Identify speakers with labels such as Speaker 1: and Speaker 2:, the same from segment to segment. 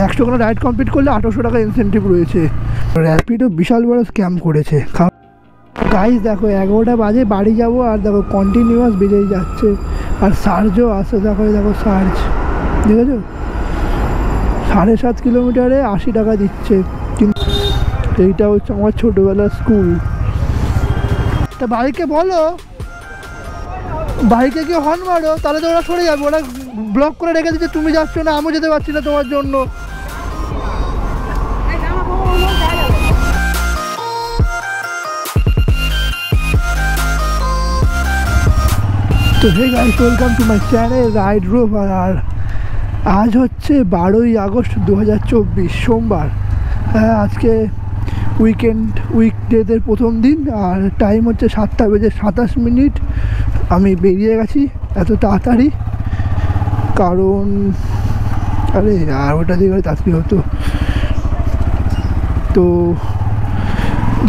Speaker 1: 100 ride complete করলে 800 টাকা incentive রয়েছে। র্যাপিডো বিশাল বড় স্ক্যাম করেছে। গাইস দেখো 11টা বাজে বাড়ি যাব, আর দেখো কন্টিনিউয়াস বেজেই যাচ্ছে, আর সার্জও আসে। দেখো দেখো সার্জ দেখেছো, 7.5 কিলোমিটারে 80 টাকা দিচ্ছে। কিন্তু এইটা হচ্ছে আমার ছোটোবেলার স্কুল। তা বাইকে বলো, বাইকে গিয়ে হর্ন মারো, তাহলে তো ওরা সরে যাবে। ওরা ব্লক করে রেখে দিচ্ছে, তুমি যাচ্ছ না, আমিও যেতে পারছি না তোমার জন্য। তো hey guys, welcome to my channel ride rover. আর আজ হচ্ছে 12ই আগস্ট 2024 সোমবার। হ্যাঁ, আজকে উইকডেদের প্রথম দিন, আর টাইম হচ্ছে 7:27। আমি বেরিয়ে গেছি এত তাড়াতাড়ি, কারণ আরে আর ওটা দিয়ে গেলে তাড়াতাড়ি হতো। তো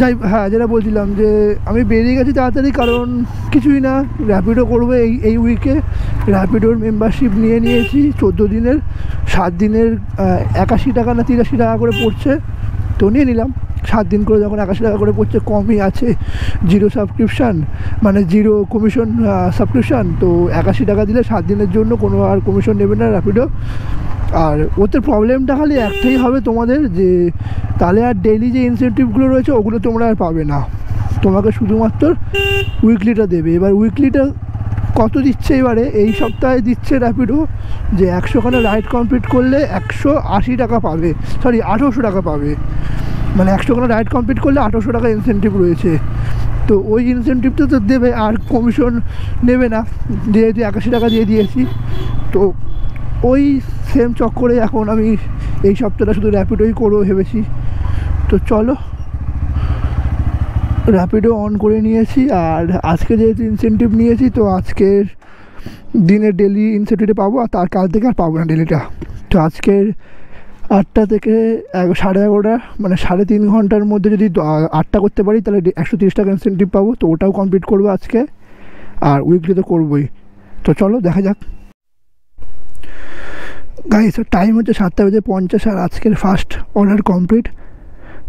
Speaker 1: যাই, হ্যাঁ যেটা বলছিলাম যে আমি বেরিয়ে গেছি তাড়াতাড়ি, কারণ কিছুই না, র্যাপিডো করবো এই উইকে। র্যাপিডোর মেম্বারশিপ নিয়ে নিয়েছি 14 দিনের, 7 দিনের 81 টাকা না 83 টাকা করে পড়ছে, তো নিয়ে নিলাম। 7 দিন করে যখন 81 টাকা করে পড়ছে, কমই আছে, জিরো সাবস্ক্রিপশান, মানে জিরো কমিশন সাবস্ক্রিপশান। তো 81 টাকা দিলে 7 দিনের জন্য কোনো আর কমিশন নেবে না র্যাপিডো। আর ওতে প্রবলেমটা খালি একটাই হবে তোমাদের, যে তাহলে আর ডেইলি যে ইনসেন্টিভগুলো রয়েছে ওগুলো তোমরা আর পাবে না, তোমাকে শুধুমাত্র উইকলিটা দেবে। এবার উইকলিটা কত দিচ্ছে, এবারে এই সপ্তাহে দিচ্ছে র্যাপিডো যে 100খানা রাইড কমপ্লিট করলে 180 টাকা পাবে, সরি 800 টাকা পাবে। মানে 100খানা রাইড কমপ্লিট করলে 800 টাকা ইনসেন্টিভ রয়েছে। তো ওই ইনসেন্টিভটা তো দেবে, আর কমিশন নেবে না, যেহেতু 81 টাকা দিয়ে দিয়েছি। তো ওই সেম চক্করে এখন আমি এই সপ্তাহটা শুধু র্যাপিডোই করবো ভেবেছি। তো চলো, র্যাপিডো অন করে নিয়েছি। আর আজকে যেহেতু ইনসেন্টিভ নিয়েছি, তো আজকের দিনে ডেলি ইনসেন্টিভটা পাবো, আর তার কাল থেকে আর পাবো না ডেলিটা। তো আজকের 8টা থেকে 11:30, মানে 3.5 ঘন্টার মধ্যে যদি 8টা করতে পারি, তাহলে 130 টাকা ইনসেন্টিভ পাবো। তো ওটাও কমপ্লিট করবো আজকে, আর উইকলি তো করবোই। তো চলো দেখা যাক। গাইস টাইম হচ্ছে 7:50, আর আজকের ফার্স্ট অর্ডার কমপ্লিট।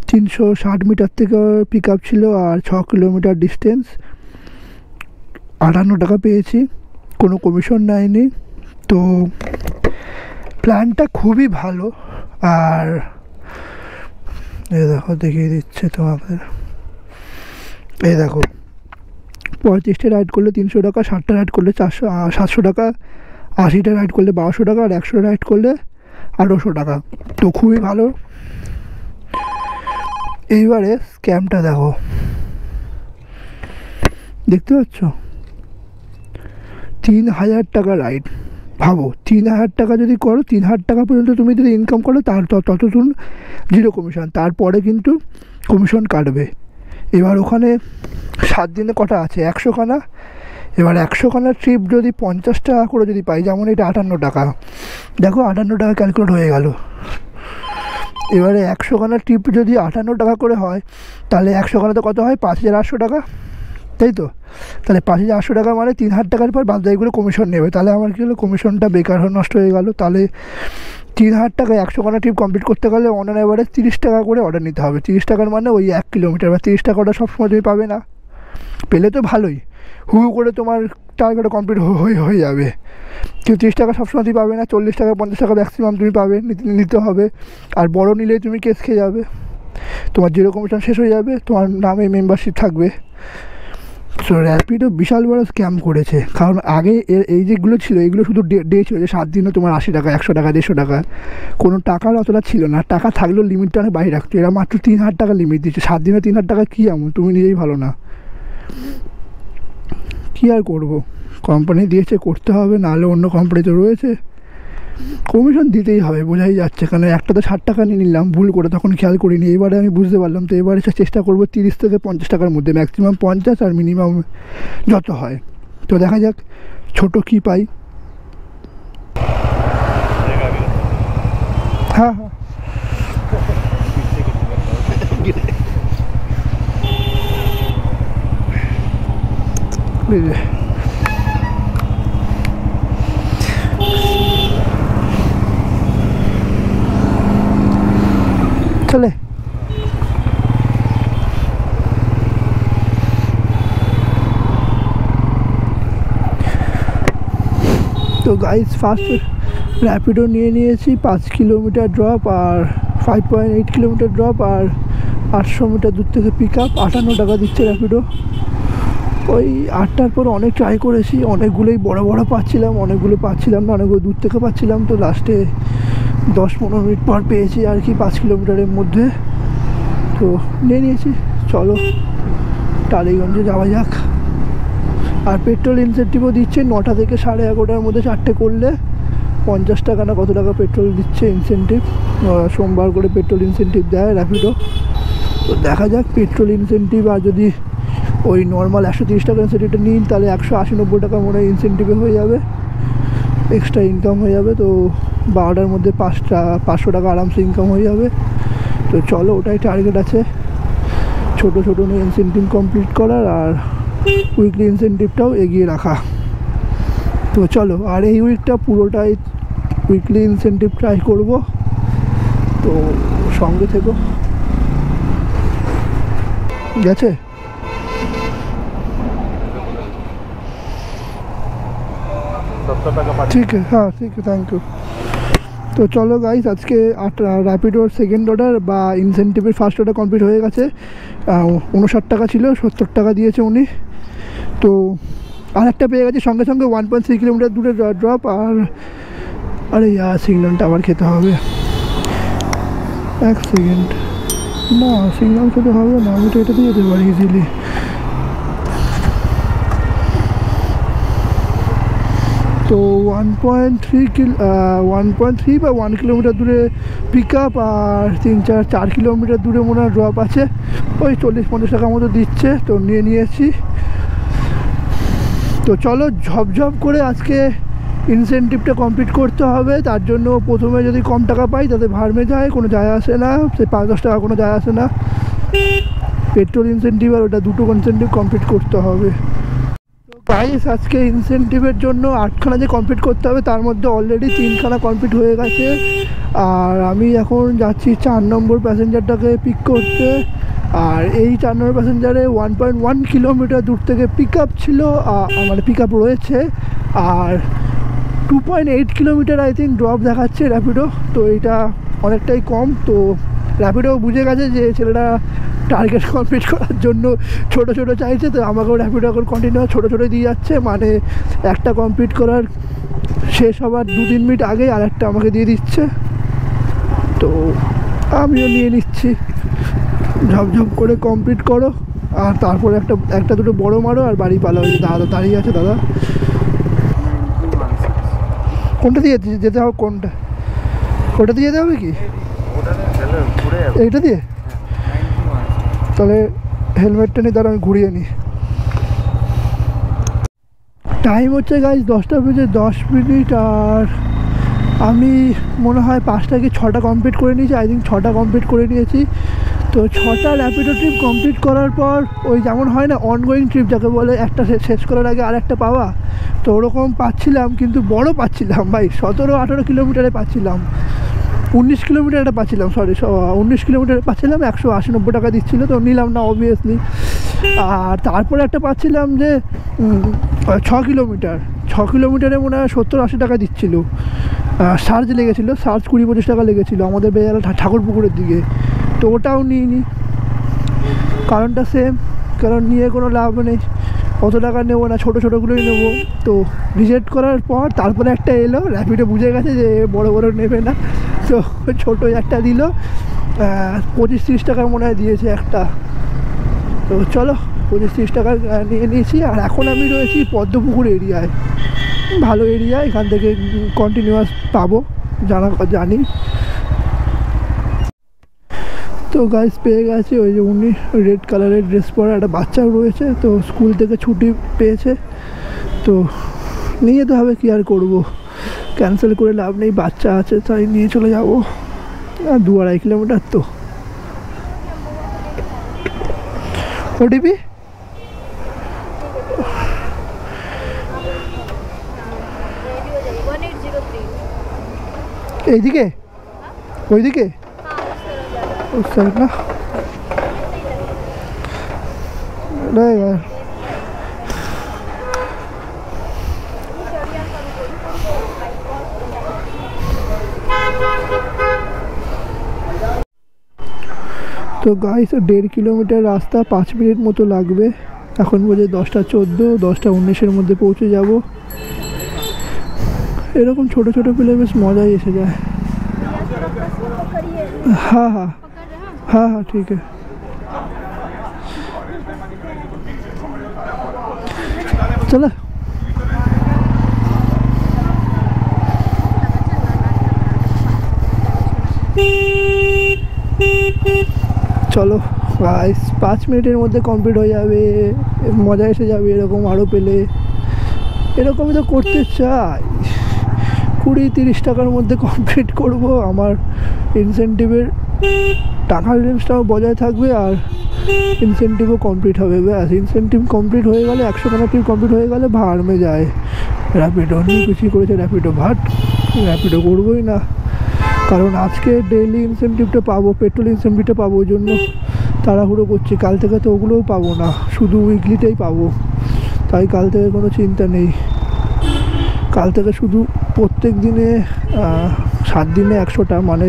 Speaker 1: 360 মিটার থেকে পিক আপ ছিল, আর 6 কিলোমিটার ডিস্টেন্স, 58 টাকা পেয়েছি, কোনো কমিশন নেয়নি। তো প্ল্যানটা খুবই ভালো। আর এই দেখো দেখিয়ে দিচ্ছে তোমাদের, এই দেখো 35টা রাইড করলে 300 টাকা, 60টা রাইড করলে 700 টাকা, 80টা রাইড করলে 1200 টাকা, আর 100 রাইড করলে 800 টাকা। তো খুবই ভালো। এইবারে স্ক্যামটা দেখো, দেখতে পাচ্ছ 3000 টাকা রাইড। ভাবো 3000 টাকা যদি করো, 3000 টাকা পর্যন্ত তুমি যদি ইনকাম করো, তার ততক্ষণ জিরো কমিশন, তারপরে কিন্তু কমিশন কাটবে। এবার ওখানে 7 দিনে কটা আছে, 100খানা। এবার 100খানা ট্রিপ যদি 50 টাকা করে যদি পাই, যেমন এটা 58 টাকা, দেখো 58 টাকা ক্যালকুলেট হয়ে গেল। এবারে 100খানা ট্রিপ যদি 58 টাকা করে হয়, তাহলে 100খানাতে কত হয়, 5800 টাকা, তাই তো? তাহলে 5800 টাকা মানে 3000 টাকার পর বাদ বাকিগুলো কমিশন নেবে। তাহলে আমার কী হলো, কমিশনটা বেকার নষ্ট হয়ে গেল। তাহলে 3000 টাকায় 100খানা ট্রিপ কমপ্লিট করতে গেলে অন অ্যান অ্যাভারেজ 30 টাকা করে অর্ডার নিতে হবে। 30 টাকার মানে ওই 1 কিলোমিটার, বা 30 টাকা অর্ডার সবসময় তুমি পাবে না, পেলে তো ভালোই, হু করে তোমার টার্গেটটা কমপ্লিট হয়ে যাবে। কিন্তু 30 টাকা সবসময় তুমি পাবে না, 40 টাকা 50 টাকা ম্যাক্সিমাম তুমি পাবে, নিতে হবে। আর বড় নিলে তুমি কেস খেয়ে যাবে, তোমার জিরো কমিশন শেষ হয়ে যাবে, তোমার নামে মেম্বারশিপ থাকবে। সো র্যাপিডো বিশাল বড় স্ক্যাম করেছে, কারণ আগে এই যেগুলো ছিল, এগুলো শুধু ডে ছিল, যে 7 দিনে তোমার 80 টাকা, 100 টাকা, 150 টাকা, কোনো টাকার অতটা ছিল না। টাকা থাকলেও লিমিটটা অনেক বাইরে রাখতো। এরা মাত্র 3000 টাকা লিমিট দিচ্ছে। 7 দিনে 3000 টাকা কী এমন, তুমি নিজেই ভালো না। কী আর করবো, কোম্পানি দিয়েছে করতে হবে, নাহলে অন্য কোম্পানি তো রয়েছে, কমিশন দিতেই হবে, বোঝাই যাচ্ছে। কারণ একটা তো 60 টাকা নিয়ে নিলাম ভুল করে, তখন খেয়াল করিনি, এবারে আমি বুঝতে পারলাম। তো এবারে চেষ্টা করবো 30 থেকে 50 টাকার মধ্যে, ম্যাক্সিমাম 50 আর মিনিমাম যত হয়। তো দেখা যাক ছোট কী পাই। হ্যাঁ হ্যাঁ চলে। তো গাইস ফার্স্ট র্যাপিডো নিয়ে নিয়েছি, 5 কিলোমিটার ড্রপ আর 5.8 কিলোমিটার ড্রপ আর 800 মিটার দূর থেকে পিক আপ। 58 টাকা দিচ্ছে র্যাপিডো। ওই 8টার পর অনেক ট্রাই করেছি, অনেকগুলোই বড় বড় পাচ্ছিলাম, অনেকগুলো পাচ্ছিলাম না, অনেকগুলো দূর থেকে পাচ্ছিলাম। তো লাস্টে 10-15 মিনিট পর পেয়েছি আর কি 5 কিলোমিটারের মধ্যে। তো নিয়ে নিয়েছি, চলো টালিগঞ্জে যাওয়া যাক। আর পেট্রোল ইনসেন্টিভও দিচ্ছে 9টা থেকে 11:30টার মধ্যে 4টে করলে 50 টাকা না কত টাকা পেট্রোল দিচ্ছে ইনসেন্টিভ। সোমবার করে পেট্রোল ইনসেন্টিভ দেয় র্যাপিডো। তো দেখা যাক পেট্রোল ইনসেন্টিভ, আর যদি ওই নর্মাল 130 টাকা ইনসেন্টিভটা নিন তাহলে 180-90 টাকা মনে হয় ইনসেন্টিভে হয়ে যাবে, এক্সট্রা ইনকাম হয়ে যাবে। তো 12টার মধ্যে 500 টাকা আরামসে ইনকাম হয়ে যাবে। তো চলো ওটাই টার্গেট আছে, ছোটো ছোটো নিয়ে ইনসেন্টিভ কমপ্লিট করার আর উইকলি ইনসেন্টিভটাও এগিয়ে রাখা। তো চলো, আর এই উইকটা পুরোটাই উইকলি ইনসেন্টিভ ট্রাই করব, তো সঙ্গে থেকো। গেছে ঠিক আছে, হ্যাঁ ঠিক আছে, থ্যাংক ইউ। তো চলো গাইস, আজকে র্যাপিডোর সেকেন্ড অর্ডার বা ইনসেন্টিভের ফার্স্ট অর্ডার কমপ্লিট হয়ে গেছে। 59 টাকা ছিল, 70 টাকা দিয়েছে উনি। তো আর একটা পেয়ে গেছি সঙ্গে সঙ্গে 1.3 কিলোমিটার দূরে ড্রপ। আর আরে সিগন্যালটা আবার খেতে হবে, 1 সেকেন্ড। না সিগন্যাল খেতে হবে না, আমি তো এটা দিয়ে যেতে পারি ইজিলি। তো 1.3 বা 1 কিলোমিটার দূরে পিক আপ আর 3-4 কিলোমিটার দূরে মনে হয় ড্রপ আছে। ওই 40-50 টাকার মতো দিচ্ছে, তো নিয়ে নিয়েছি। তো চলো ঝপঝপ করে আজকে ইনসেন্টিভটা কমপ্লিট করতে হবে। তার জন্য প্রথমে যদি কম টাকা পাই তাতে ভার্মে যায়, কোনো যায় আসে না, সে 5-10 টাকা কোনো যায় আসে না। পেট্রোল ইনসেন্টিভ আর ওটা দুটো ইনসেন্টিভ কমপ্লিট করতে হবে। তো গাইস আজকে ইনসেন্টিভের জন্য 8খানা যে কমপ্লিট করতে হবে তার মধ্যে অলরেডি 3খানা কমপ্লিট হয়ে গেছে। আর আমি এখন যাচ্ছি 4 নম্বর প্যাসেঞ্জারটাকে পিক করতে। আর এই 4 নম্বর প্যাসেঞ্জারে 1.1 কিলোমিটার দূর থেকে পিক আপ ছিল, মানে পিক আপ রয়েছে। আর 2.8 কিলোমিটার আই থিঙ্ক ড্রপ দেখাচ্ছে র্যাপিডো। তো এইটা অনেকটাই কম। তো র্যাপিডো বুঝে গেছে যে ছেলেটা টার্গেট কমপ্লিট করার জন্য ছোটো ছোটো চাইছে। তো আমাকেও র্যাপিডো এখন কন্টিনিউ ছোটো ছোটো দিয়ে যাচ্ছে, মানে একটা কমপ্লিট করার শেষ হবার 2-3 মিনিট আগেই আর একটা আমাকে দিয়ে দিচ্ছে। তো আমিও নিয়ে নিচ্ছি, ঝপঝপ করে কমপ্লিট করো আর তারপরে একটা দুটো বড় মারো আর বাড়ি পালা। হয়েছে দাদা দাঁড়িয়ে আছে, দাদা কোনটা দিয়ে যেতে হবে? কোনটা ওটা দিয়ে যেতে হবে কি এইটা দিয়ে? তাহলে হেলমেটটা নিয়ে দাঁড়া, আমি ঘুরিয়ে নিই। টাইম হচ্ছে গাইজ 10টা বেজে 10 মিনিট। আর আমি মনে হয় 5টা কি 6টা কমপ্লিট করে নিয়েছি, আই থিঙ্ক 6টা কমপ্লিট করে নিয়েছি। তো 6টা র্যাপিডো ট্রিপ কমপ্লিট করার পর ওই যেমন হয় না অনগোয়িং ট্রিপ যাকে বলে, একটা শেষ করার আগে আর একটা পাওয়া, তো ওরকম পাচ্ছিলাম কিন্তু বড় পাচ্ছিলাম ভাই, 17-18 কিলোমিটারে পাচ্ছিলাম, 19 কিলোমিটারে পাচ্ছিলাম, 19 কিলোমিটারে পাচ্ছিলাম। 180-90 টাকা দিচ্ছিলো, তো নিলাম না অবভিয়াসলি। আর তারপরে একটা পাচ্ছিলাম যে 6 কিলোমিটারে মনে হয় 70-80 টাকা দিচ্ছিলো। চার্জ লেগেছিলো, চার্জ 20-25 টাকা লেগেছিলো আমাদের বেড়ালা ঠাকুরপুকুরের দিকে। তো ওটাও নিইনি, কারণটা সেম, কারণ নিয়ে কোনো লাভ নেই, অত টাকা নেবো না, ছোটো ছোটোগুলোই নেবো। তো রিজেক্ট করার পর তারপরে একটা এলো, র্যাপিডো বুঝে গেছে যে বড় বড় নেবে না, তো ছোটো একটা দিল, 25-30 টাকার মনে হয় দিয়েছে একটা। তো চলো 25-30 টাকা নিয়ে নিয়েছি। আর এখন আমি রয়েছি পদ্মপুকুর এরিয়ায়, ভালো এরিয়া, এখান থেকে কন্টিনিউয়াস পাবো জানি। তো গাইস পেয়ে গেছে ওই যে উনি রেড কালারের ড্রেস পরা একটা বাচ্চাও রয়েছে, তো স্কুল থেকে ছুটি পেয়েছে, তো নিয়ে যেতে হবে, কি আর করবো, ক্যান্সেল করে লাভ নেই, বাচ্চা আছে তাই নিয়ে চলে যাবো। আর 2-2.5 কিলোমিটার তো। ওটিপি এইদিকে, ওইদিকে उस साइड ना नहीं यार तो गाइस 1.5 किलोमीटर रास्ता 5 मिनट मतो लागबे এখন বাজে 10:14 10:19 মধ্যে পৌঁছে যাব এরকম ছোট ছোট প্লে বেশ মজাই এসে যায় हाँ हाँ हाँ हाँ ठीक है चलो चलो गाइस 5 मिनटेर मध्य कमप्लीट हो जाए मजा एसे जाए एरकम आरो पेले एरकम तो करते चाই 20-30 টাকার মধ্যে কমপ্লিট করব আমার ইনসেনটিভের টাকার রেঞ্জটাও বজায় থাকবে আর ইনসেনটিভও কমপ্লিট হবে ব্যাস ইনসেনটিভ কমপ্লিট হয়ে গেলে 100 খানা টিপ কমপ্লিট হয়ে গেলে ভাড় মে যায় র্যাপিডো নিয়ে কিছু করেছে র্যাপিডো ভাট র্যাপিডো করবই না কারণ আজকে ডেইলি ইনসেনটিভটা পাবো পেট্রোল ইনসেনটিভটা পাবো ওই জন্য তাড়াহুড়ো করছি কাল থেকে তো ওগুলোও পাবো না শুধু উইকলিটাই পাবো তাই কাল থেকে কোনো চিন্তা নেই কাল থেকে শুধু প্রত্যেক দিনে 7 দিনে 100টা মানে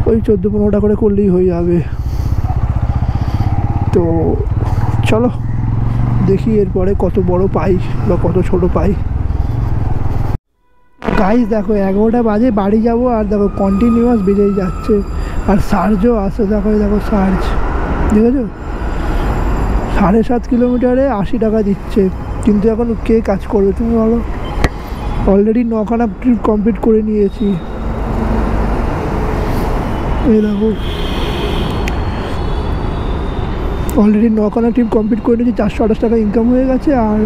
Speaker 1: ওই 14-15টা করে করলেই হয়ে যাবে তো চলো দেখি এরপরে কত বড় পাই বা কত ছোট পাই গাইস দেখো 11টা বাজে বাড়ি যাব আর দেখো কন্টিনিউয়াস বেজেই যাচ্ছে আর সার্জও আসে দেখো দেখো সার্জ দেখেছো 7.5 কিলোমিটারে 80 টাকা দিচ্ছে কিন্তু এখন কে কাজ করবে তুমি বলো অলরেডি 9খানা ট্রিপ কমপ্লিট করে নিয়েছি এই দেখো অলরেডি 9খানা ট্রিপ কমপ্লিট করে নিয়েছি 428 টাকা ইনকাম হয়ে গেছে আর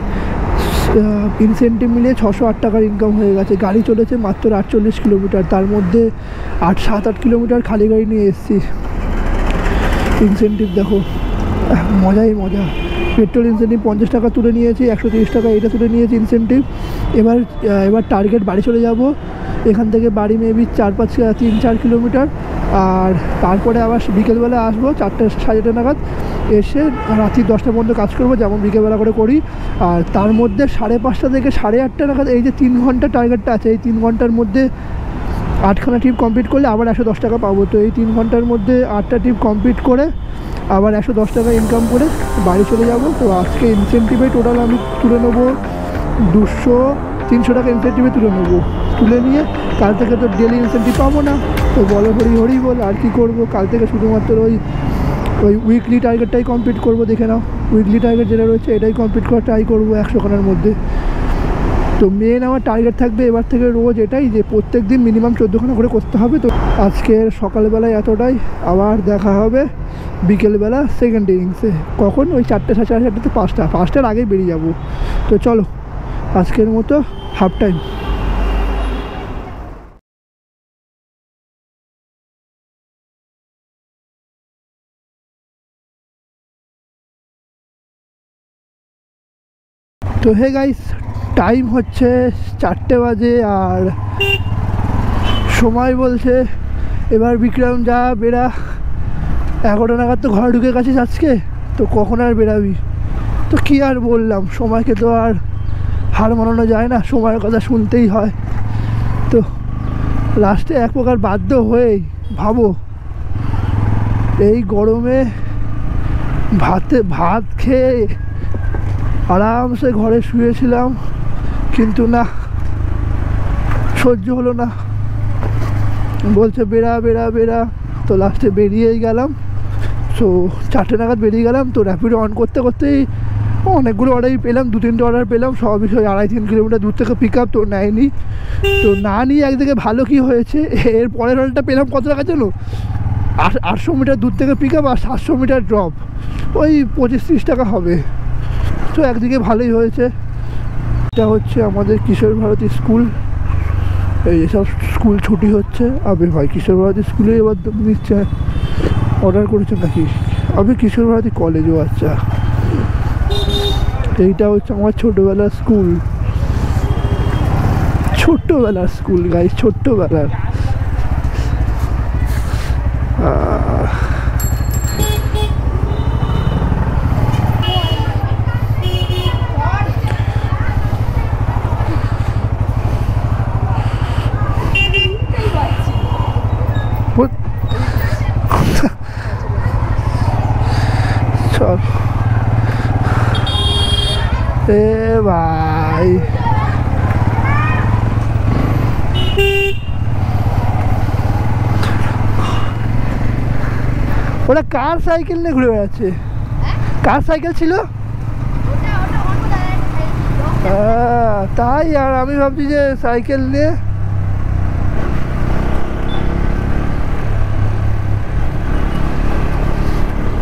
Speaker 1: ইনসেন্টিভ মিলিয়ে 608 টাকার ইনকাম হয়ে গেছে গাড়ি চলেছে মাত্র 48 কিলোমিটার তার মধ্যে 7-8 কিলোমিটার খালি গাড়ি নিয়ে এসেছি ইনসেন্টিভ দেখো মজাই মজা পেট্রোল ইনসেন্টিভ 50 টাকা তুলে নিয়েছি 130 টাকা এটা তুলে নিয়েছি ইনসেন্টিভ এবার টার্গেট বাড়ি চলে যাব এখান থেকে বাড়ি মেবি 3-4 কিলোমিটার আর তারপরে আবার বিকেলবেলা আসবো 4:30 নাগাদ এসে রাত্রি 10টা পর্যন্ত কাজ করবো যেমন বিকেলবেলা করে করি আর তার মধ্যে 5:30 থেকে 8:30 নাগাদ এই যে 3 ঘন্টা টার্গেটটা আছে এই 3 ঘন্টার মধ্যে 8খানা ট্রিপ কমপ্লিট করলে আবার 110 টাকা পাবো তো এই 3 ঘন্টার মধ্যে 8টা ট্রিপ কমপ্লিট করে আবার 110 টাকা ইনকাম করে বাড়ি চলে যাব তো আজকে ইনসেন্টিভে টোটাল আমি তুলে নেবো 200-300 টাকা ইনসেন্টিভে তুলে নেবো তুলে নিয়ে কাল থেকে তো ডেলি ইনসেন্টিভ পাবো না তো বলো হরি হরি বল আর কি করব কাল থেকে শুধুমাত্র ওই উইকলি টার্গেটটাই কমপ্লিট করব দেখে নাও উইকলি টার্গেট যেটা রয়েছে এটাই কমপ্লিট করার ট্রাই করবো 100 খানার মধ্যে তো মেন আমার টার্গেট থাকবে এবার থেকে রোজ এটাই যে প্রত্যেক দিন মিনিমাম 14 খানা করে করতে হবে তো আজকের সকালবেলায় এতটাই আবার দেখা হবে বিকেলবেলা সেকেন্ড ইনিংসে কখন ওই 4টে 4:30 থেকে 5টার আগেই বেরিয়ে যাব তো চলো আজকের মতো হাফ টাইম তো হে গাইস টাইম হচ্ছে 4টে বাজে আর সময় বলছে এবার বিক্রম যা বেরা 11টা নাগাদ তো ঘরে ঢুকে গেছিস আজকে তো কখন আর বেরাবি তো কী আর বললাম সময়কে তো আর হার মানানো যায় না সময়ের কথা শুনতেই হয় তো লাস্টে এক প্রকার বাধ্য হয়েই ভাবো এই গরমে ভাত খেয়ে আরামসে ঘরে শুয়েছিলাম কিন্তু না সহ্য হলো না বলছে বেরা বেরা বেরা তো লাস্টে বেরিয়েই গেলাম সো 4টে নাগাদ বেরিয়ে গেলাম তো র্যাপিডো অন করতে করতেই অনেকগুলো অর্ডারই পেলাম 2-3টে অর্ডার পেলাম সব বিষয় 2.5-3 কিলোমিটার দূর থেকে পিক আপ তো নেয়নি তো না নিয়ে একদিকে ভালো কি হয়েছে এর পরের অর্ডারটা পেলাম কত টাকা জানো 800 মিটার দূর থেকে পিক আপ আর 700 মিটার ড্রপ ওই 25-30 টাকা হবে তো একদিকে ভালোই হয়েছে এটা হচ্ছে আমাদের কিশোর ভারতী স্কুল এই সব স্কুল ছুটি হচ্ছে আবে ভাই কিশোর ভারতী স্কুলে এবার নিচ্ছে অর্ডার করেছে নাকি আবে কিশোর ভারতী কলেজও আচ্ছা এইটা হচ্ছে আমার ছোটোবেলার স্কুল গাইস ছোট্টবেলার চল এ ভাই, ওরা কার সাইকেল নিয়ে ঘুরে বেড়াচ্ছে? কার সাইকেল ছিল? তাই, আর আমি ভাবছি যে সাইকেল নিয়ে।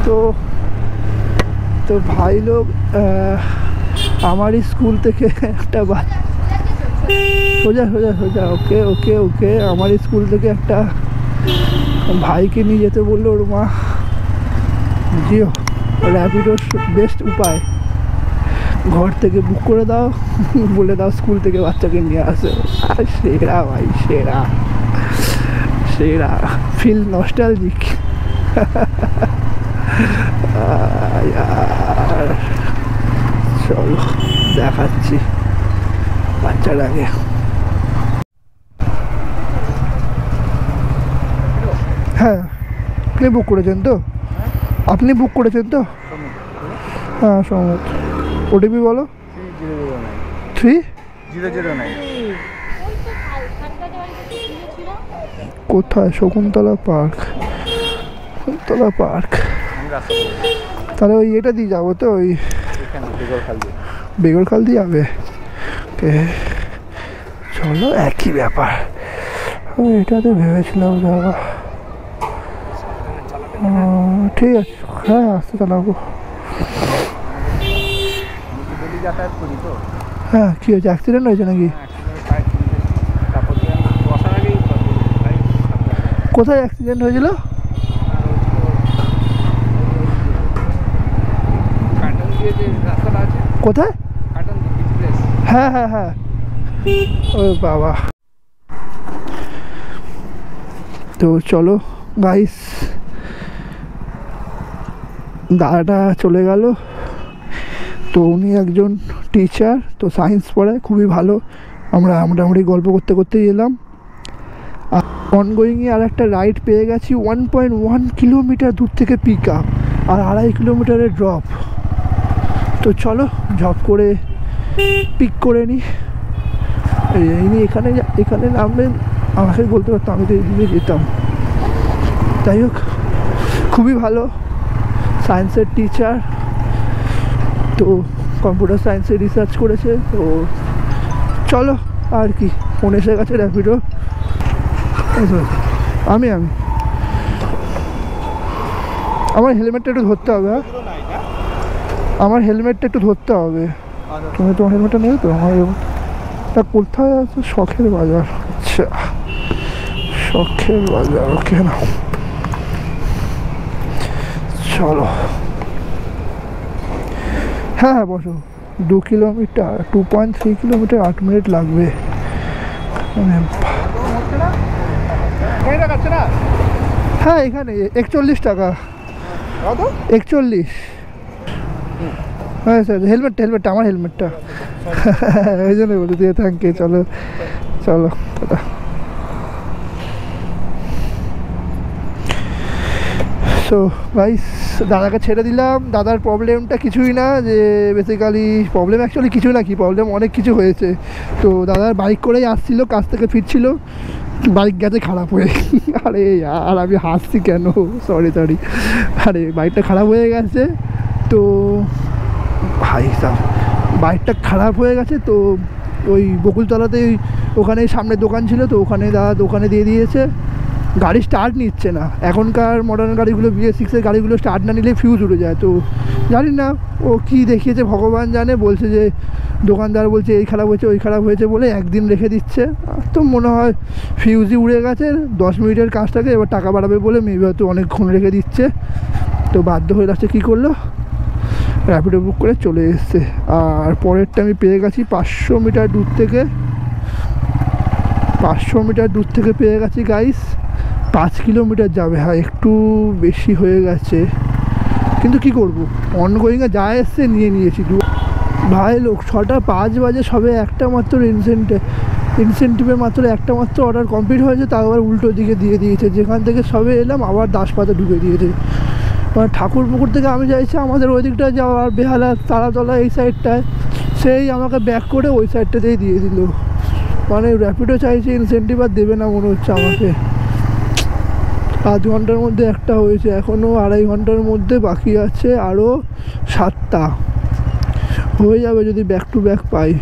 Speaker 1: তো তো ভাই লোক, আমার স্কুল থেকে একটা সোজা সোজা সোজা, ওকে ওকে ওকে, আমার স্কুল থেকে একটা ভাইকে নিয়ে যেতে বললো ওর মা। জিও র্যাপিডোর বেস্ট উপায়, ঘর থেকে বুক করে দাও, বলে দাও স্কুল থেকে বাচ্চাকে নিয়ে আসে। আর সেরা ভাই, সেরা সেরা, ফিল নস্টালজিক। চলো দেখাচ্ছি বাচ্চাটাকে। হ্যাঁ, আপনি বুক করেছেন তো? আপনি বুক করেছেন তো? হ্যাঁ সৌমত। ওটিপি বলো। 3009। কোথায়? শকুন্তলা পার্ক। শকুন্তলা পার্ক, তাহলে ওই এটা দিয়ে যাবো তো, ওই বেগরখাল দিয়ে যাবে। ওকে চলো, একই ব্যাপার। এটাতে ভেবেছিলাম যাওয়া। ঠিক আছে, হ্যাঁ আসতে চালাবো। হ্যাঁ কী হয়েছে? অ্যাক্সিডেন্ট হয়েছে নাকি? কোথায় অ্যাক্সিডেন্ট হয়েছিল? কোথায়? হ্যাঁ হ্যাঁ হ্যাঁ, ও বাবা। তো চলো গাইস, দাদাটা চলে গেল। তো উনি একজন টিচার, তো সায়েন্স পড়ায়, খুবই ভালো। আমরা মোটামুটি গল্প করতে করতেই এলাম। আর অনগোয়িংয়ে আর একটা রাইড পেয়ে গেছি, 1.1 কিলোমিটার দূর থেকে পিক আপ আর 2.5 কিলোমিটারের ড্রপ। তো চলো ড্রপ করে পিক করে নিই। ইনি এখানে নামবেন, আমাকে বলতে পারতাম, আমি তো এদিকে যেতাম। যাই হোক, খুবই ভালো সায়েন্সের টিচার। তো কম্পিউটার সায়েন্সে রিসার্চ করেছে। তো চলো আর কি, ফোন এসে গেছে র্যাপিডো। আমি আমার হেলমেটটা একটু ধরতে হবে। আমার হেলমেটটা একটু ধরতে হবে। তুমি তোমার হেলমেটটা নেবে তো? আমার হেলমেটটা কোথায় আছে? শখের বাজার। আচ্ছা, শখের বাজার, ওকে না। চলো, হ্যাঁ হ্যাঁ বসো। 2 কিলোমিটার, 2.3 কিলোমিটার 8 মিনিট লাগবে। হ্যাঁ এখানে 41 টাকা। 41। হ্যাঁ স্যার, হেলমেটটা আমার হেলমেটটা, ওই জন্য বলি দিয়ে। Thank you. চলো চলো দাদা। সো গাইস, দাদাকে ছেড়ে দিলাম। দাদার প্রবলেমটা কিছুই না, যে বেসিক্যালি প্রবলেম অ্যাকচুয়ালি কিছু না, কি প্রবলেম, অনেক কিছু হয়েছে। তো দাদার বাইক করেই আসছিল, কাজ থেকে ফিরছিল, বাইক গেছে খারাপ হয়ে। আরে আর আমি হাসছি কেন, সরি। আরে বাইকটা খারাপ হয়ে গেছে। তো ভাই সাহেব, বাইকটা খারাপ হয়ে গেছে। তো ওই বকুলতলাতেই, ওখানে সামনে দোকান ছিল, তো ওখানে দাদা দোকানে দিয়ে দিয়েছে। গাড়ি স্টার্ট নিচ্ছে না, এখনকার মডার্ন গাড়িগুলো, BS6-এর গাড়িগুলো স্টার্ট না নিলে ফিউজ উড়ে যায়। তো জানি না ও কী দেখিয়েছে, ভগবান জানে। বলছে যে দোকানদার বলছে এই খারাপ হয়েছে, ওই খারাপ হয়েছে বলে একদিন রেখে দিচ্ছে। তো মনে হয় ফিউজই উড়ে গেছে। 10 মিনিটের কাজটাকে এবার টাকা বাড়াবে বলে মেবি হয়তো অনেকক্ষণ রেখে দিচ্ছে। তো বাধ্য হয়ে লাস্টে কী করলো, র্যাপিডো বুক করে চলে এসছে। আর পরেরটা আমি পেয়ে গেছি 500 মিটার দূর থেকে। 500 মিটার দূর থেকে পেয়ে গেছি গাইস। 5 কিলোমিটার যাবে। হ্যাঁ একটু বেশি হয়ে গেছে, কিন্তু কি করব, অনগোয়িংয়ে যা এসছে নিয়েছি। ভাই লোক 6টা 5 বাজে, সবে একটা মাত্র ইনসেন্টিভে মাত্র একটা মাত্র অর্ডার কমপ্লিট হয়েছে, তাও আবার উল্টো দিকে দিয়ে দিয়েছে, যেখান থেকে সবে এলাম আবার দাসপাতা ঢুকে দিয়েছে। মানে ঠাকুরপুকুর থেকে আমি চাইছি আমাদের ওই দিকটায় যাওয়ার, বেহালা তারাতলা এই সাইডটায়, সেই আমাকে ব্যাক করে ওই সাইডটাতেই দিয়ে দিল। মানে র্যাপিডো চাইছে, ইনসেন্টিভ আর দেবে না মনে হচ্ছে আমাকে। 8 ঘন্টার মধ্যে একটা হয়েছে, এখনও 2.5 ঘন্টার মধ্যে বাকি আছে আরও 7টা হয়ে যাবে যদি ব্যাক টু ব্যাক পাই।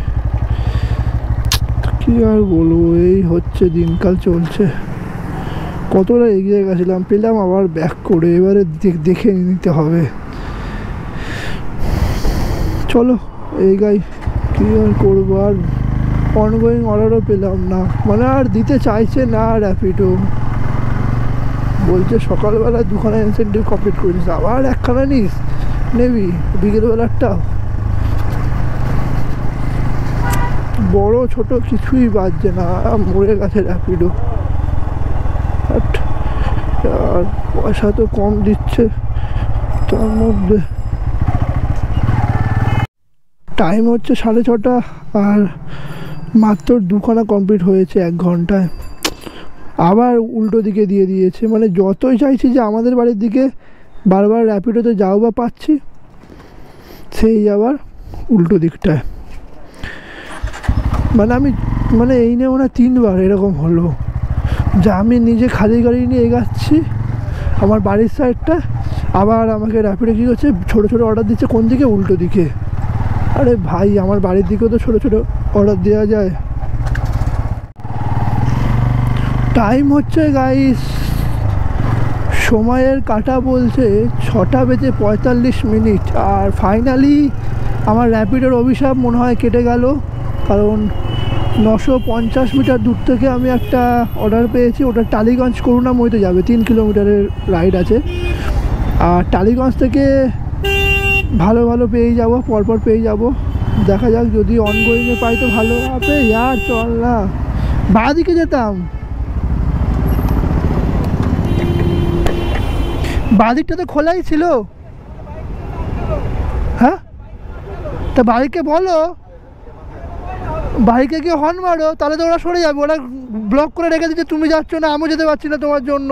Speaker 1: কী আর বলবো, এই হচ্ছে দিনকাল চলছে। কতটা এগিয়ে গেছিলাম, পেলাম আবার ব্যাক করে, এবারে দেখে নিতে হবে। চলো এগাই, কী আর করবো। আর অনগোয়িং অর্ডারও পেলাম না, মানে আর দিতে চাইছে না র্যাপিডো। বলছে সকালবেলা 2খানা ইনসেন্টিভ কমপ্লিট করেছিস, আবার 1খানা নিস, নেবি বিকেলবেলাটা। বড় ছোট কিছুই বাজছে না, মরে গেছে র্যাপিডো। আর পয়সা তো কম দিচ্ছে, তার মধ্যে টাইম হচ্ছে 6:30, আর মাত্র 2খানা কমপ্লিট হয়েছে 1 ঘন্টায়। আবার উল্টো দিকে দিয়ে দিয়েছে, মানে যতই চাইছি যে আমাদের বাড়ির দিকে বারবার র্যাপিডোতে যাও বা পাচ্ছি, সেই আবার উল্টো দিকটায়। মানে এই নিয়ে মনে হয় 3বার এরকম হলো, যে আমি নিজে খালি গাড়ি নিয়ে এগাচ্ছি আমার বাড়ির সাইডটা, আবার আমাকে র্যাপিডো কী করছে, ছোটো ছোটো অর্ডার দিচ্ছে কোন দিকে, উল্টো দিকে। আরে ভাই, আমার বাড়ির দিকেও তো ছোটো ছোটো অর্ডার দেওয়া যায়। টাইম হচ্ছে গাইস, সময়ের কাটা বলছে 6:45, আর ফাইনালি আমার র্যাপিডোর অভিশাপ মনে হয় কেটে গেল। কারণ 950 মিটার দূর থেকে আমি একটা অর্ডার পেয়েছি, ওটা টালিগঞ্জ করুণাময়ীতে যাবে, 3 কিলোমিটারের রাইড আছে। আর টালিগঞ্জ থেকে ভালো ভালো পেয়ে যাব, পরপর পেয়ে যাব, দেখা যাক। যদি অনগোয়িংয়ে পাই তো ভালো। আপে ইয়ার চল না, বাঁদিকে যেতাম, বাঁদিকটা তো খোলাই ছিল। হ্যাঁ, তা বাইকে বলো, বাইকে গিয়ে হর্ন মারো, তাহলে তো ওরা সরে যাবে। ওরা ব্লক করে রেখে দিচ্ছে, তুমি যাচ্ছ না, আমিও যেতে পারছি না তোমার জন্য।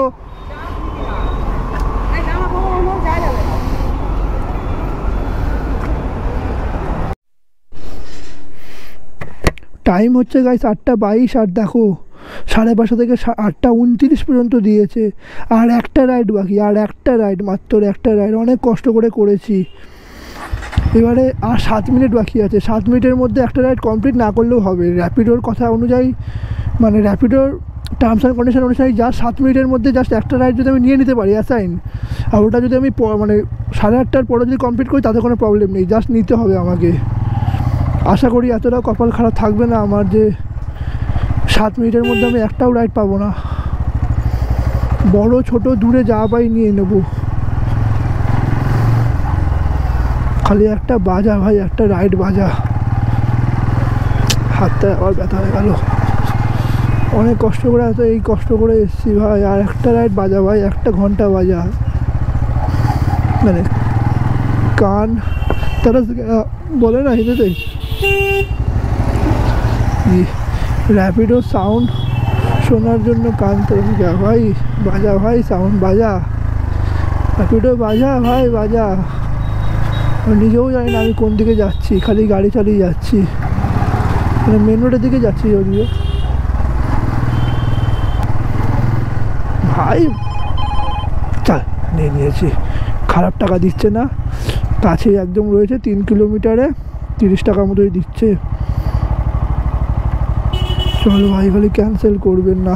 Speaker 1: টাইম হচ্ছে গাইস 8:22, আর দেখো 5:30 থেকে 8:29 পর্যন্ত দিয়েছে। আর একটা রাইড বাকি, আর একটা রাইড, মাত্র একটা রাইড, অনেক কষ্ট করে করেছি। এবারে আর 7 মিনিট বাকি আছে, 7 মিনিটের মধ্যে একটা রাইড কমপ্লিট না করলেও হবে। র্যাপিডোর কথা অনুযায়ী, মানে র্যাপিডোর টার্মস অ্যান্ড কন্ডিশন অনুযায়ী জাস্ট 7 মিনিটের মধ্যে জাস্ট একটা রাইড যদি আমি নিয়ে নিতে পারি অ্যাসাইন, আর ওটা যদি আমি মানে 8:30টার পরে যদি কমপ্লিট করি, তাতে কোনো প্রবলেম নেই, জাস্ট নিতে হবে আমাকে। আশা করি এতটা কপাল খারাপ থাকবে না আমার যে 7 মিনিটের মধ্যে আমি একটাও রাইড পাবো না। বড় ছোট দূরে যা পাই নিয়ে নেব, খালি একটা বাজা ভাই, একটা রাইড বাজা। হাতটা আবার ব্যথা হয়ে গেল, অনেক কষ্ট করে এত এই কষ্ট করে এসছি ভাই। আর একটা রাইড বাজা ভাই, 1 ঘন্টা বাজা, মানে কান তারা বলে না হিন্দিতে, র্যাপিডো সাউন্ড শোনার জন্য কান তরফ যা ভাই, বাজা ভাই, সাউন্ড বাজা, র্যাপিডো বাজা ভাই বাজা। নিজেও জানি না আমি কোন দিকে যাচ্ছি, খালি গাড়ি চালিয়ে যাচ্ছি, মানে মেন রোডের দিকে যাচ্ছি যদিও। ভাই চল, নিয়েছি, খারাপ টাকা দিচ্ছে না, কাছে একদম রয়েছে, 3 কিলোমিটারে 30 টাকার মতোই দিচ্ছে। চলো ভাই, খালি ক্যান্সেল করবেন না।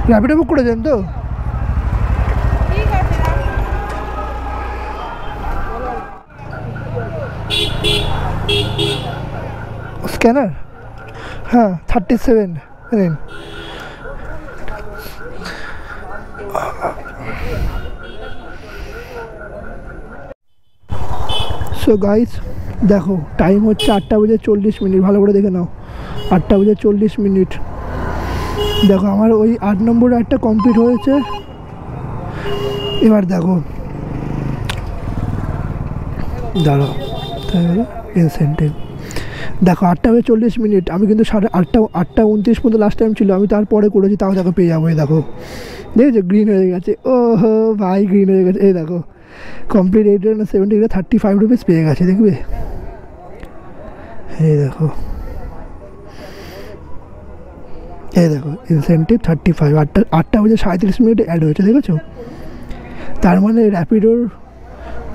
Speaker 1: র্যাপিডো বুক করেছেন তো? স্ক্যানার, হ্যাঁ 37 নিন। সো গাইস দেখো, টাইম হচ্ছে 8:40, ভালো করে দেখে নাও, 8:40। দেখো আমার ওই 8 নম্বর রাইডটা কমপ্লিট হয়েছে। এবার দেখো, দাঁড়াও, তাই হলো ইনসেন্টিভ। দেখো 8:40, আমি কিন্তু 8:29 পর্যন্ত লাস্ট টাইম ছিল, আমি তারপরে করেছি, তাও দেখো পেয়ে যাবো। এই দেখো দেখেছো গ্রিন হয়ে গেছে, ও হো ভাই গ্রিন হয়ে গেছে। এই দেখো কমপ্লিট 870 35 রুপিস পেয়ে গেছে, দেখবে। এই দেখো ইনসেন্টিভ 35, 8:37 অ্যাড হয়েছে, দেখেছো। তার মানে র্যাপিডোর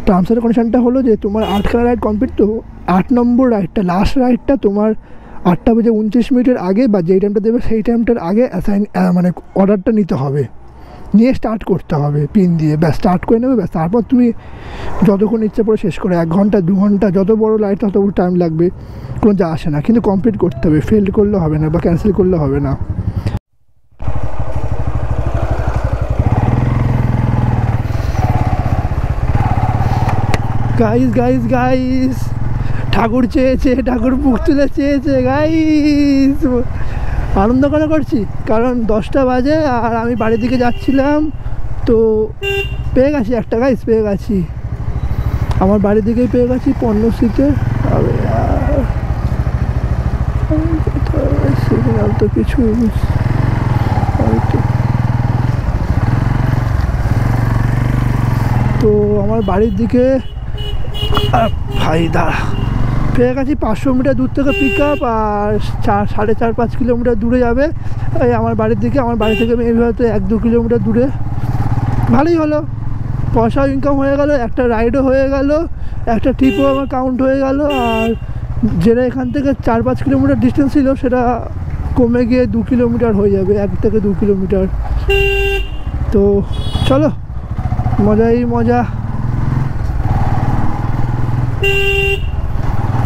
Speaker 1: টার্মস অ্যান্ড কন্ডিশনটা হলো যে তোমার 8খানা রাইড কমপ্লিট, তো 8 নম্বর রাইডটা, লাস্ট রাইডটা তোমার 8:29 আগে বা যেই টাইমটা দেবে সেই টাইমটার আগে মানে অর্ডারটা নিতে হবে, নিয়ে স্টার্ট করতে হবে পিন দিয়ে, ব্যাস স্টার্ট করে নেবে, ব্যাস। তারপর তুমি যতক্ষণ ইচ্ছা পরে শেষ করে 1 ঘন্টা 2 ঘন্টা যত বড় লাইট তত টাইম লাগবে, কোনো যা আসে না, কিন্তু কমপ্লিট করতে হবে, ফেল করলে হবে না বা ক্যান্সেল করলে হবে না। গাইস ঠাকুর চেয়েছে, ঠাকুর মুখ তুলে চেয়েছে গাইস, আনন্দ করে করছি, কারণ 10টা বাজে আর আমি বাড়ির দিকে যাচ্ছিলাম, তো পেয়ে গেছি একটা গাইস, পেয়ে গেছি, আমার বাড়ির দিকেই পেয়ে গেছি পণ্যশ্রীতে। তো কিছু তো আমার বাড়ির দিকে ভাই দাঁড়া পেয়ে গেছি, 500 মিটার দূর থেকে পিক আপ, আর 4.5 কিলোমিটার দূরে যাবে এই আমার বাড়ির দিকে। আমার বাড়ি থেকে মেবি হয়তো 1-2 কিলোমিটার দূরে। ভালোই হলো, পয়সাও ইনকাম হয়ে গেল, একটা রাইডও হয়ে গেল, একটা ট্রিপও আমার কাউন্ট হয়ে গেল, আর যেটা এখান থেকে 4-5 কিলোমিটার ডিস্টেন্স ছিল সেটা কমে গিয়ে 2 কিলোমিটার হয়ে যাবে, 1 থেকে 2 কিলোমিটার। তো চলো মজাই মজা।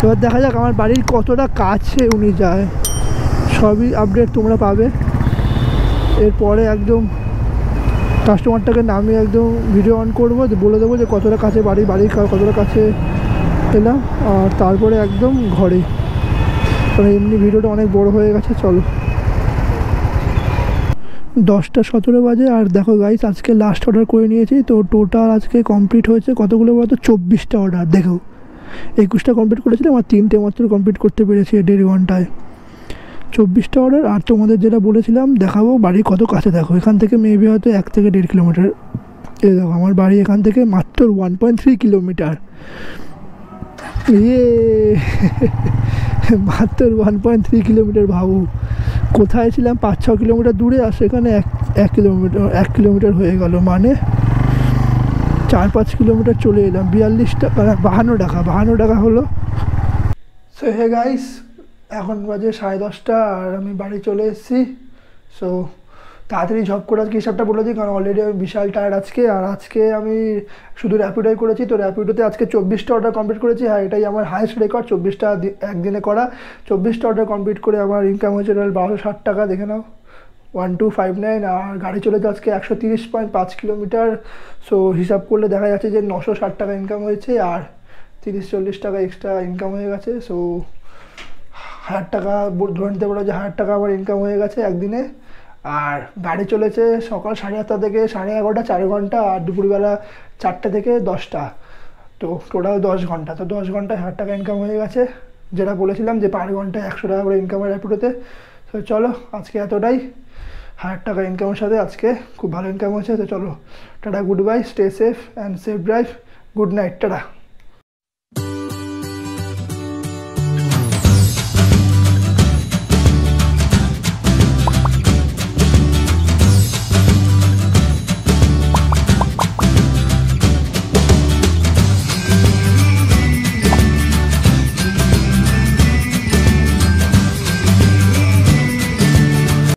Speaker 1: এবার দেখা যাক আমার বাড়ির কতটা কাছে উনি যায়, সবই আপডেট তোমরা পাবে। এরপরে একদম কাস্টমারটাকে নামিয়ে একদম ভিডিও অন করবো, বলে দেবো যে কতটা কাছে বাড়ির কতটা কাছে এলাম, আর তারপরে একদম ঘরে, কারণ এমনি ভিডিওটা অনেক বড় হয়ে গেছে। চলো 10:17 বাজে, আর দেখো গাইস আজকে লাস্ট অর্ডার করে নিয়েছি, তো টোটাল আজকে কমপ্লিট হয়েছে কতগুলো বলতো, 24টা অর্ডার। দেখো 21টা কমপ্লিট করেছিলাম, আর 3টে মাত্র কমপ্লিট করতে পেরেছি 1.5 ঘন্টায়। 24টা অর্ডার, আর তোমাদের যেটা বলেছিলাম দেখাবো বাড়ির কত কাছে। দেখো এখান থেকে মেবি হয়তো 1 থেকে 1.5 কিলোমিটার। এই দেখো আমার বাড়ি এখান থেকে মাত্র 1.3 কিলোমিটার, মাত্র 1.3 কিলোমিটার। ভাবো কোথায় ছিলাম 5-6 কিলোমিটার দূরে, আর সেখানে 1 কিলোমিটার হয়ে গেল, মানে 4-5 কিলোমিটার চলে এলাম। 42 টাকা 52 টাকা হলো। সো হে গাইস, এখন বাজে 10:30, আর আমি বাড়ি চলে এসেছি। সো তাড়াতাড়ি ঝপ করে আজকে হিসাবটা বলে দিই, কারণ অলরেডি আমি বিশাল টায়ার্ড আজকে। আর আজকে আমি শুধু র্যাপিডোই করেছি, তো র্যাপিডোতে আজকে 24টা অর্ডার কমপ্লিট করেছি। হ্যাঁ, এটাই আমার হায়েস্ট রেকর্ড, 24টা একদিনে করা। 24টা অর্ডার কমপ্লিট করে আমার ইনকাম হয়েছে 1260 টাকা, দেখে নাও 1259। আর গাড়ি চলেছে আজকে 130.5 কিলোমিটার। সো হিসাব করলে দেখা যাচ্ছে যে 960 টাকা ইনকাম হয়েছে, আর 30-40 টাকা এক্সট্রা ইনকাম হয়ে গেছে। সো 1000 টাকা ধরে নিতে পারো যে 1000 টাকা আমার ইনকাম হয়ে গেছে একদিনে। আর গাড়ি চলেছে সকাল 8:30 থেকে 11:30, 4 ঘন্টা, আর দুপুরবেলা 4টে থেকে 10টা, তো টোটাল 10 ঘন্টা। তো 10 ঘন্টায় 1000 টাকা ইনকাম হয়ে গেছে, যেটা বলেছিলাম যে পার ঘন্টায় 100 টাকা করে ইনকাম হয় র্যাপিডোতে। তো চলো আজকে এতটাই, 1000 টাকা ইনকামের সাথে আজকে খুব ভালো ইনকাম হয়েছে। তো চলো tata, good bye, stay safe and safe drive, good night, tata.